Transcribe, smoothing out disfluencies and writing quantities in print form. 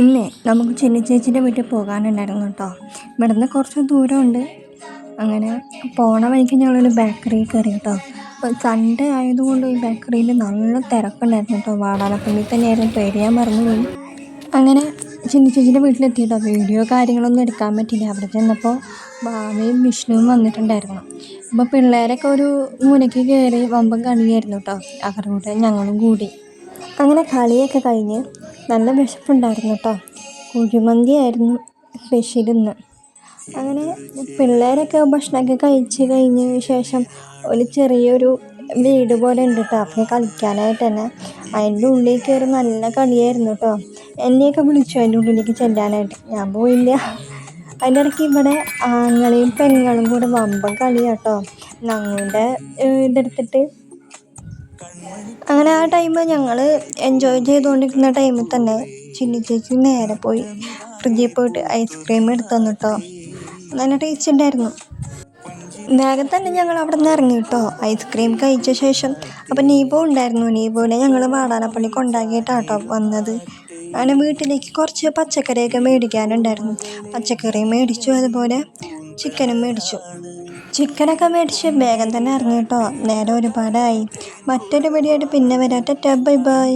ഇല്ലേ നമുക്ക് ചിന്നി ചേച്ചീൻ്റെ വീട്ടിൽ പോകാനുണ്ടായിരുന്നു കേട്ടോ. ഇവിടുന്ന് കുറച്ച് ദൂരമുണ്ട്. അങ്ങനെ പോണ വഴിക്ക് ഞങ്ങളൊരു ബേക്കറി കയറി കേട്ടോ. അപ്പോൾ സൺഡേ ആയതുകൊണ്ട് ഈ ബേക്കറിയിൽ നല്ല തിരക്കുണ്ടായിരുന്നു കേട്ടോ. വാടാനപ്പള്ളി തന്നെയായിരുന്നു, പേര് ഞാൻ മറന്നുപോയി. അങ്ങനെ ചിന്നി ചേച്ചീൻ്റെ വീട്ടിലെത്തി കേട്ടോ. വീഡിയോ കാര്യങ്ങളൊന്നും എടുക്കാൻ പറ്റില്ല. അവിടെ ചെന്നപ്പോൾ ഭാവയും വിഷ്ണുവും വന്നിട്ടുണ്ടായിരുന്നു. അപ്പോൾ പിള്ളേരൊക്കെ ഒരു മൂലയ്ക്ക് കയറി വമ്പൻ കളിയായിരുന്നു കേട്ടോ. അവരുടെ കൂടെ ഞങ്ങളും കൂടി. അങ്ങനെ കളിയൊക്കെ കഴിഞ്ഞ് നല്ല വിശപ്പുണ്ടായിരുന്നു കേട്ടോ. കുഴിമന്തിയായിരുന്നു സ്പെഷ്യൽ ഇന്ന്. അങ്ങനെ പിള്ളേരൊക്കെ ഭക്ഷണമൊക്കെ കഴിച്ച് കഴിഞ്ഞ ശേഷം ഒരു ചെറിയൊരു വീട് പോലെ ഉണ്ട് കേട്ടോ. അപ്പോൾ കളിക്കാനായിട്ട് തന്നെ അതിൻ്റെ ഉള്ളിൽ കയറി നല്ല കളിയായിരുന്നു കേട്ടോ. എന്നെയൊക്കെ വിളിച്ചു അതിൻ്റെ ഉള്ളിലേക്ക് ചെല്ലാനായിട്ട്. ഞാൻ പോയില്ല. അതിൻ്റെ ഇടയ്ക്ക് ഇവിടെ ആങ്ങളെയും പെങ്ങളും കൂടെ വമ്പൻ കളിയാട്ടോ. ഞങ്ങളുടെ ഇതെടുത്തിട്ട് അങ്ങനെ ആ ടൈം ഞങ്ങൾ എൻജോയ് ചെയ്തുകൊണ്ടിരിക്കുന്ന ടൈമിൽ തന്നെ ചിന്നി ചേച്ചി നേരെ പോയി ഫ്രിഡ്ജിൽ പോയിട്ട് ഐസ്ക്രീം എടുത്തു തന്നു കേട്ടോ. നല്ല ടേസ്റ്റ് ഉണ്ടായിരുന്നു. വേഗം തന്നെ ഞങ്ങൾ അവിടെ നിന്ന് ഇറങ്ങി കേട്ടോ. ഐസ്ക്രീം കഴിച്ച ശേഷം അപ്പം നീബോ ഉണ്ടായിരുന്നു. നീബോനെ ഞങ്ങൾ വാടാനപ്പള്ളി കൊണ്ടാക്കിയിട്ടാട്ടോ വന്നത്. അങ്ങനെ വീട്ടിലേക്ക് കുറച്ച് പച്ചക്കറിയൊക്കെ മേടിക്കാനുണ്ടായിരുന്നു. പച്ചക്കറി മേടിച്ചു, അതുപോലെ ചിക്കനും മേടിച്ചു. ചിക്കനൊക്കെ മേടിച്ച് വേഗം തന്നെ ഇറങ്ങി കേട്ടോ. നേരെ ഒരുപാടായി. മറ്റൊരു വീഡിയോ ആയിട്ട് പിന്നെ വരാം. Tata, bye bye.